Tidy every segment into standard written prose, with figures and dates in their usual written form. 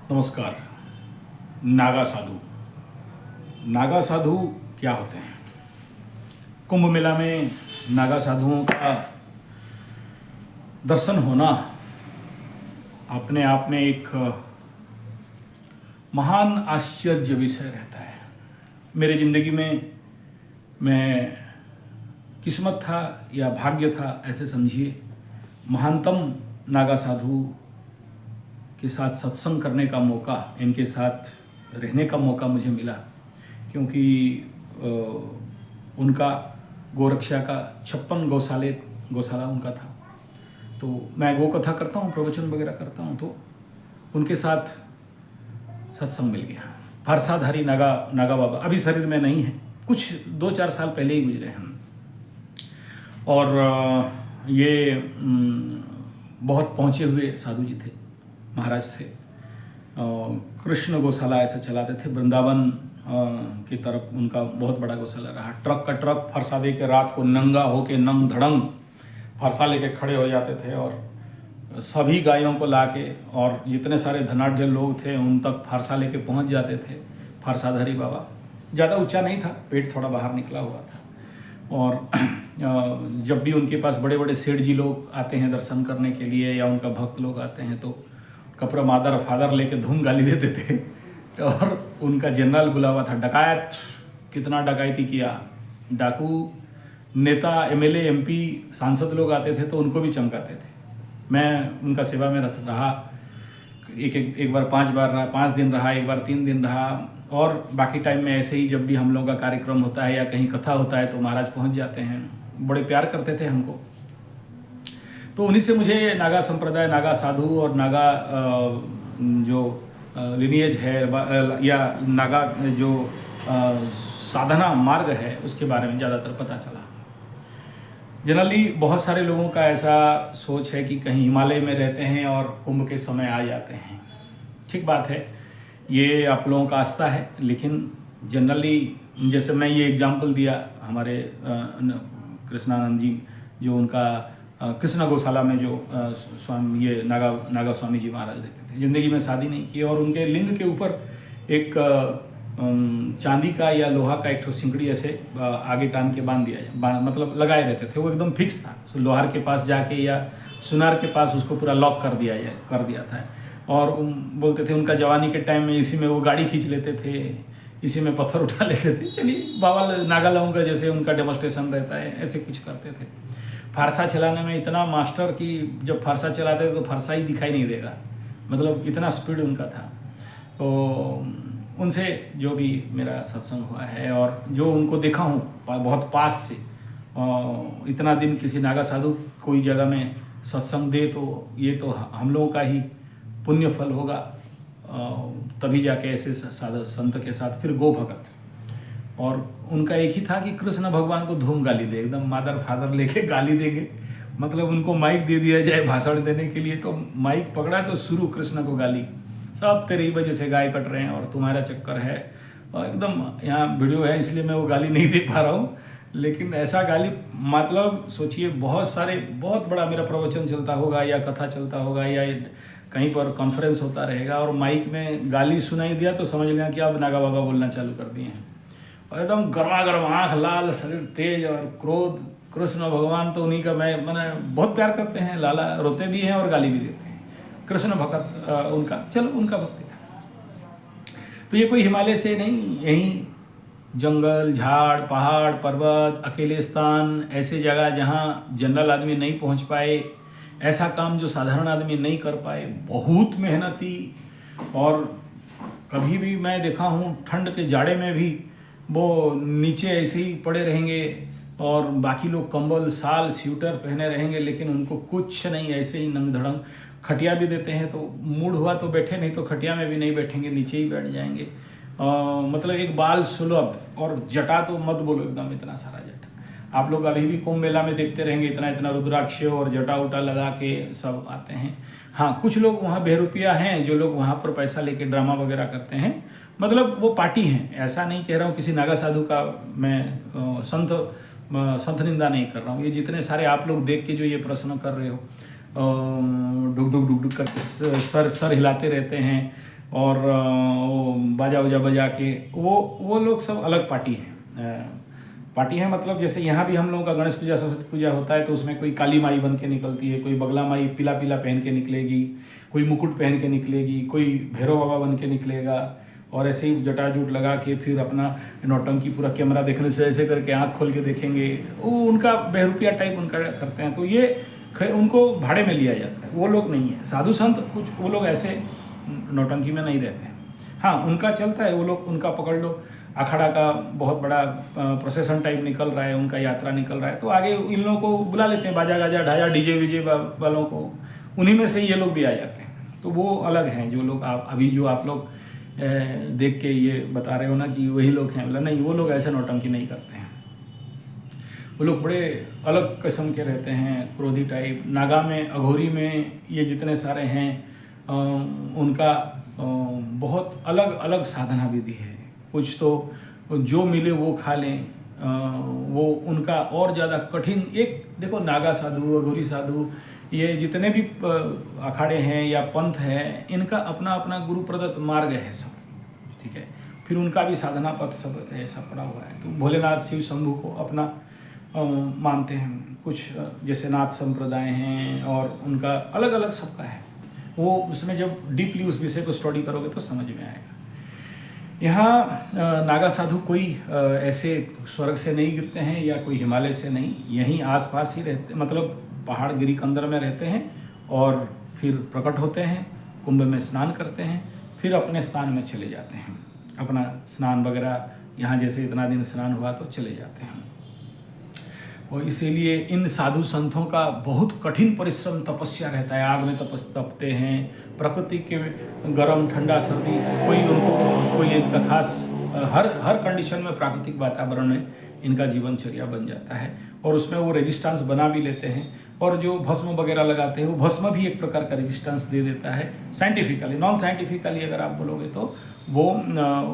नमस्कार। नागा साधु। नागा साधु क्या होते हैं? कुंभ मेला में नागा साधुओं का दर्शन होना अपने आप में एक महान आश्चर्य विषय रहता है। मेरे ज़िंदगी में मैं किस्मत था या भाग्य था, ऐसे समझिए, महानतम नागा साधु के साथ सत्संग करने का मौका, इनके साथ रहने का मौका मुझे मिला, क्योंकि उनका गोरक्षा का 56 गौशाला उनका था। तो मैं गो कथा करता हूँ, प्रवचन वगैरह करता हूँ, तो उनके साथ सत्संग मिल गया। फारसाधारी नागा बाबा अभी शरीर में नहीं है, कुछ 2-4 साल पहले ही गुजरे हैं। और ये बहुत पहुँचे हुए साधु जी थे, महाराज थे। कृष्ण गौशाला ऐसा चलाते थे, वृंदावन की तरफ उनका बहुत बड़ा गौशाला रहा। ट्रक का ट्रक फरसा दे के रात को नंगा होके नंग धड़ंग फरसा लेके खड़े हो जाते थे और सभी गायों को लाके, और जितने सारे धनाढ़ लोग थे उन तक फरसा लेके पहुंच जाते थे। फरसाधारी बाबा ज़्यादा ऊंचा नहीं था, पेट थोड़ा बाहर निकला हुआ था। और जब भी उनके पास बड़े बड़े सेठ जी लोग आते हैं दर्शन करने के लिए, या उनका भक्त लोग आते हैं, तो कपड़ा मादर फादर लेके धूम गाली देते थे। और उनका जनरल बुलावा था डकायत। कितना डकायती किया, डाकू नेता, एमएलए, एमपी, सांसद लोग आते थे तो उनको भी चमकाते थे। मैं उनका सेवा में रहा, एक बार 5 बार रहा, 5 दिन रहा, एक बार 3 दिन रहा। और बाकी टाइम में ऐसे ही जब भी हम लोगों का कार्यक्रम होता है या कहीं कथा होता है तो महाराज पहुंच जाते हैं। बड़े प्यार करते थे हमको। तो उन्हीं से मुझे नागा संप्रदाय, नागा साधु और नागा जो लिनिएज है या नागा जो साधना मार्ग है उसके बारे में ज़्यादातर पता चला। जनरली बहुत सारे लोगों का ऐसा सोच है कि कहीं हिमालय में रहते हैं और कुंभ के समय आ जाते हैं। ठीक बात है, ये आप लोगों का आस्था है, लेकिन जनरली जैसे मैं ये एग्जांपल दिया, हमारे कृष्णानंद जी जो उनका कृष्ण गौशाला में जो स्वामी ये नागा स्वामी जी महाराज रहते थे, ज़िंदगी में शादी नहीं की, और उनके लिंग के ऊपर एक चांदी का या लोहा का एक ठो सिंकड़ी ऐसे आगे टान के बांध दिया जाए, मतलब लगाए रहते थे। वो एकदम फिक्स था। तो लोहार के पास जाके या सुनार के पास उसको पूरा लॉक कर दिया था। और बोलते थे उनका जवानी के टाइम में इसी में वो गाड़ी खींच लेते थे, इसी में पत्थर उठा लेते थे। चलिए, बाबा नागा लोगों का जैसे उनका डेमोस्ट्रेशन रहता है, ऐसे कुछ करते थे। फारसा चलाने में इतना मास्टर कि जब फारसा चलाते थे तो फारसा ही दिखाई नहीं देगा, मतलब इतना स्पीड उनका था। तो उनसे जो भी मेरा सत्संग हुआ है और जो उनको देखा हूँ बहुत पास से, इतना दिन किसी नागा साधु कोई जगह में सत्संग दे तो ये तो हम लोगों का ही पुण्य फल होगा। तभी जाके ऐसे साधु संत के साथ फिर गो भगत। और उनका एक ही था कि कृष्ण भगवान को धूम गाली दे, एकदम मादर फादर लेके गाली देंगे। मतलब उनको माइक दे दिया जाए भाषण देने के लिए, तो माइक पकड़ा तो शुरू कृष्ण को गाली, सब तेरी वजह से गाय कट रहे हैं और तुम्हारा चक्कर है। और एकदम यहाँ वीडियो है इसलिए मैं वो गाली नहीं दे पा रहा हूँ, लेकिन ऐसा गाली, मतलब सोचिए, बहुत बड़ा मेरा प्रवचन चलता होगा या कथा चलता होगा या कहीं पर कॉन्फ्रेंस होता रहेगा और माइक में गाली सुनाई दिया तो समझ लेना कि अब नागा बाबा बोलना चालू कर दिए हैं। और एकदम गर्मा गर्म आँख लाल, शरीर तेज और क्रोध। कृष्ण भगवान तो उन्हीं का मैंने बहुत प्यार करते हैं, लाला रोते भी हैं और गाली भी देते हैं। कृष्ण भक्त उनका, चलो उनका भक्ति था। तो ये कोई हिमालय से नहीं, यहीं जंगल, झाड़, पहाड़, पर्वत, अकेले स्थान, ऐसे जगह जहाँ जनरल आदमी नहीं पहुँच पाए, ऐसा काम जो साधारण आदमी नहीं कर पाए, बहुत मेहनती। और कभी भी मैं देखा हूँ ठंड के जाड़े में भी वो नीचे ऐसे ही पड़े रहेंगे और बाकी लोग कंबल, शाल, स्वेटर पहने रहेंगे, लेकिन उनको कुछ नहीं, ऐसे ही नंग धड़ंग। खटिया भी देते हैं तो मूड हुआ तो बैठे, नहीं तो खटिया में भी नहीं बैठेंगे, नीचे ही बैठ जाएंगे। मतलब एक बाल सुलभ, और जटा तो मत बोलो, एकदम इतना सारा जटा। आप लोग अभी भी कुंभ मेला में देखते रहेंगे, इतना इतना रुद्राक्ष और जटा उटा लगा के सब आते हैं। हाँ, कुछ लोग वहाँ बेरुपिया हैं जो लोग वहाँ पर पैसा लेके ड्रामा वगैरह करते हैं, मतलब वो पार्टी हैं। ऐसा नहीं कह रहा हूँ किसी नागा साधु का मैं संत निंदा नहीं कर रहा हूँ। ये जितने सारे आप लोग देख के जो ये प्रश्न कर रहे हो, डुक डुक करके सर हिलाते रहते हैं, और वो बाजा उजा बजा के वो लोग सब अलग पार्टी है। पार्टी है मतलब जैसे यहाँ भी हम लोगों का गणेश पूजा सरस्वती पूजा होता है तो उसमें कोई काली माई बन के निकलती है, कोई बगला माई पीला पीला पहन के निकलेगी, कोई मुकुट पहन के निकलेगी, कोई भैरव बाबा बन के निकलेगा, और ऐसे ही जटाजूट लगा के फिर अपना नौटंकी पूरा कैमरा देखने से ऐसे करके आँख खोल के देखेंगे, वो उनका बहरूपिया टाइप उनका करते हैं। तो ये उनको भाड़े में लिया जाता है, वो लोग नहीं है। साधु संत कुछ वो लोग ऐसे नौटंकी में नहीं रहते हैं। हाँ, उनका चलता है, वो लोग उनका पकड़ लो, अखाड़ा का बहुत बड़ा प्रोसेसन टाइप निकल रहा है, उनका यात्रा निकल रहा है, तो आगे इन लोगों को बुला लेते हैं, बाजा गाजा ढाया डीजे वीजे वालों को, उन्हीं में से ये लोग भी आ जाते हैं। तो वो अलग हैं जो लोग आप अभी जो आप लोग देख के ये बता रहे हो ना कि वही लोग हैं, बोला नहीं, वो लोग ऐसे नौटंकी नहीं करते हैं। वो लोग बड़े अलग किस्म के रहते हैं, क्रोधी टाइप। नागा में, अघोरी में ये जितने सारे हैं उनका बहुत अलग अलग साधना विधि है। कुछ तो जो मिले वो खा लें, वो उनका और ज़्यादा कठिन। एक देखो, नागा साधु, अघोरी साधु, ये जितने भी अखाड़े हैं या पंथ हैं, इनका अपना अपना गुरु प्रदत्त मार्ग है सब, ठीक है। फिर उनका भी साधना पथ सब ऐसा पड़ा हुआ है। तो भोलेनाथ शिव शंभू को अपना मानते हैं। कुछ जैसे नाथ संप्रदाय हैं और उनका अलग अलग सबका है। वो उसमें जब डीपली उस विषय को स्टडी करोगे तो समझ में आएगा। यहाँ नागा साधु कोई ऐसे स्वर्ग से नहीं गिरते हैं या कोई हिमालय से नहीं, यहीं आसपास ही रहते, मतलब पहाड़ गिरी कंदर में रहते हैं और फिर प्रकट होते हैं, कुंभ में स्नान करते हैं, फिर अपने स्थान में चले जाते हैं। अपना स्नान वगैरह यहाँ जैसे इतना दिन स्नान हुआ तो चले जाते हैं। और इसीलिए इन साधु संतों का बहुत कठिन परिश्रम तपस्या रहता है। आग में तपते हैं, प्रकृति के गर्म ठंडा सर्दी, कोई इनका खास हर कंडीशन में प्राकृतिक वातावरण में इनका जीवनचर्या बन जाता है और उसमें वो रेजिस्टेंस बना भी लेते हैं। और जो भस्म वगैरह लगाते हैं, वो भस्म भी एक प्रकार का रेजिस्टेंस दे देता है साइंटिफिकली। नॉन साइंटिफिकली अगर आप बोलोगे तो वो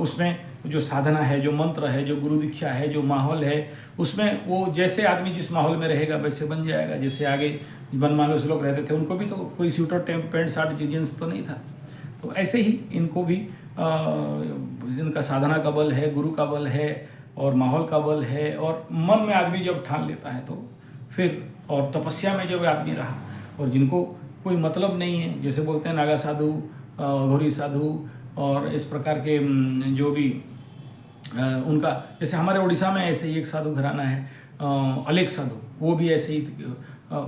उसमें जो साधना है, जो मंत्र है, जो गुरु दीक्षा है, जो माहौल है, उसमें वो जैसे आदमी जिस माहौल में रहेगा वैसे बन जाएगा। जैसे आगे वनमाली से लोग रहते थे, उनको भी तो कोई स्वेटर पैंट शर्ट जींस तो नहीं था। तो ऐसे ही इनको भी इनका साधना का बल है, गुरु का बल है और माहौल का बल है। और मन में आदमी जब ठान लेता है तो फिर, और तपस्या में जब आदमी रहा, और जिनको कोई मतलब नहीं है, जैसे बोलते हैं नागा साधु, अघोरी साधु और इस प्रकार के जो भी उनका, जैसे हमारे उड़ीसा में ऐसे ही एक साधु घराना है, अलेख साधु, वो भी ऐसे ही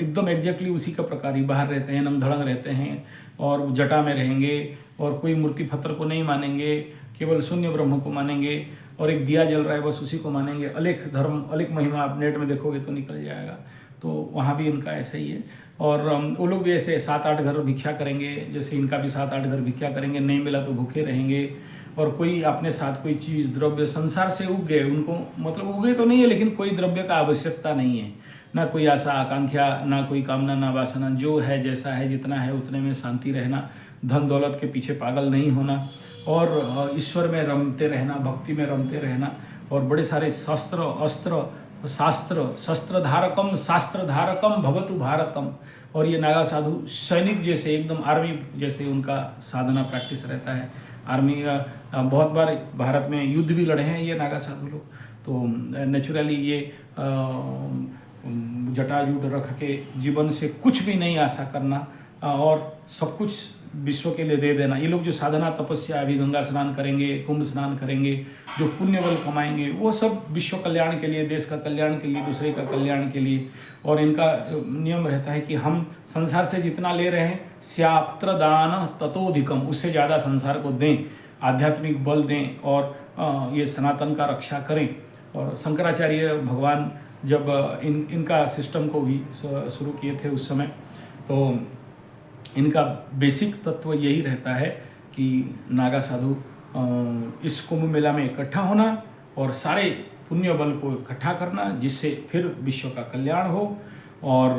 एकदम एग्जैक्टली उसी का प्रकार ही, बाहर रहते हैं, नमधड़ंग रहते हैं और जटा में रहेंगे और कोई मूर्ति पत्थर को नहीं मानेंगे, केवल शून्य ब्रह्म को मानेंगे और एक दिया जल रहा है बस उसी को मानेंगे। अलेख धर्म, अलेख महिमा आप नेट में देखोगे तो निकल जाएगा। तो वहाँ भी इनका ऐसे ही है। और वो लोग भी ऐसे 7-8 घर भिक्षा करेंगे, जैसे इनका भी 7-8 घर भिक्षा करेंगे, नहीं मिला तो भूखे रहेंगे। और कोई अपने साथ कोई चीज़ द्रव्य संसार से उग गए, उनको मतलब उगे तो नहीं है लेकिन कोई द्रव्य का आवश्यकता नहीं है, ना कोई आशा आकांक्षा, ना कोई कामना, ना वासना। जो है जैसा है, जितना है उतने में शांति रहना, धन दौलत के पीछे पागल नहीं होना और ईश्वर में रमते रहना, भक्ति में रमते रहना। और बड़े सारे शस्त्र अस्त्र शस्त्र धारकम शास्त्र धारकम भवतु भारतम। और ये नागा साधु सैनिक जैसे, एकदम आर्मी जैसे उनका साधना प्रैक्टिस रहता है। आर्मी बहुत बार भारत में युद्ध भी लड़े हैं ये नागा साधु लोग। तो नेचुरली ये जटाजूट रख के जीवन से कुछ भी नहीं आशा करना और सब कुछ विश्व के लिए दे देना। ये लोग जो साधना तपस्या, अभी गंगा स्नान करेंगे, कुंभ स्नान करेंगे, जो पुण्य बल कमाएंगे, वो सब विश्व कल्याण के लिए, देश का कल्याण के लिए, दूसरे का कल्याण के लिए। और इनका नियम रहता है कि हम संसार से जितना ले रहे हैं, स्यात्र दान ततोधिकम, उससे ज़्यादा संसार को दें, आध्यात्मिक बल दें और ये सनातन का रक्षा करें। और शंकराचार्य भगवान जब इनका सिस्टम को भी शुरू किए थे उस समय, तो इनका बेसिक तत्व यही रहता है कि नागा साधु इस कुंभ मेला में इकट्ठा होना और सारे पुण्य बल को इकट्ठा करना, जिससे फिर विश्व का कल्याण हो। और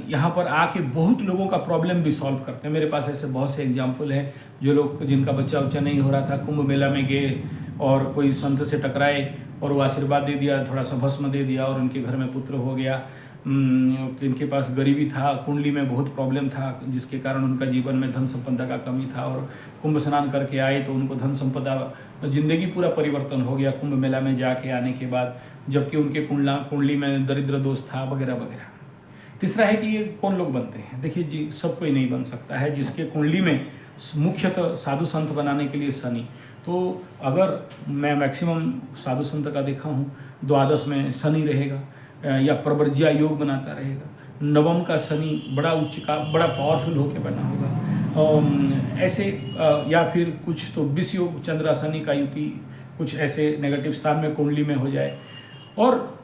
यहाँ पर आके बहुत लोगों का प्रॉब्लम भी सॉल्व करते हैं। मेरे पास ऐसे बहुत से एग्जाम्पल हैं, जो लोग जिनका बच्चा उच्चा नहीं हो रहा था, कुंभ मेला में गए और कोई संत से टकराए और वो आशीर्वाद दे दिया, थोड़ा सा भस्म दे दिया और उनके घर में पुत्र हो गया। इनके पास गरीबी था, कुंडली में बहुत प्रॉब्लम था, जिसके कारण उनका जीवन में धन संपदा का कमी था, और कुंभ स्नान करके आए तो उनको धन संपदा, जिंदगी पूरा परिवर्तन हो गया कुंभ मेला में जाके आने के बाद, जबकि उनके कुंडली में दरिद्र दोष था वगैरह वगैरह। तीसरा है कि ये कौन लोग बनते हैं। देखिए जी, सब कोई नहीं बन सकता है। जिसके कुंडली में मुख्यतः साधु संत बनाने के लिए शनि, तो अगर मैं मैक्सिमम साधु संत का देखा हूँ, द्वादश में शनि रहेगा या प्रवर्ज्या योग बनाता रहेगा, नवम का शनि बड़ा उच्च का बड़ा पावरफुल होकर बना होगा, और ऐसे या फिर कुछ तो विष योग चंद्रा शनि का युति कुछ ऐसे नेगेटिव स्थान में कुंडली में हो जाए। और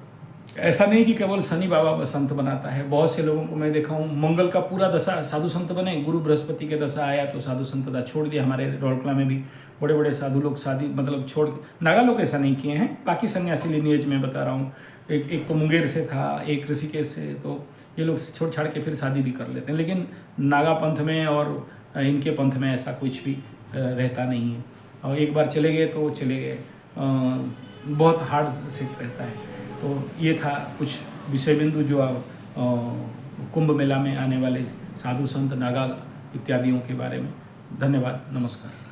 ऐसा नहीं कि केवल शनि बाबा संत बनाता है, बहुत से लोगों को मैं देखा हूँ मंगल का पूरा दशा साधु संत बने, गुरु बृहस्पति के दशा आया तो साधु संतता छोड़ दिया। हमारे रोलकला में भी बड़े बड़े साधु लोग शादी मतलब छोड़, नागा लोग ऐसा नहीं किए हैं, बाकी सन्यासी लिनिएज में बता रहा हूँ। एक तो मुंगेर से था, एक ऋषिकेश से, तो ये लोग छोड़ छाड़ के फिर शादी भी कर लेते हैं। लेकिन नागा पंथ में और इनके पंथ में ऐसा कुछ भी रहता नहीं है, और एक बार चले गए तो चले गए, बहुत हार्ड से रहता है। तो ये था कुछ विषय बिंदु जो कुंभ मेला में आने वाले साधु संत, नागा इत्यादियों के बारे में। धन्यवाद, नमस्कार।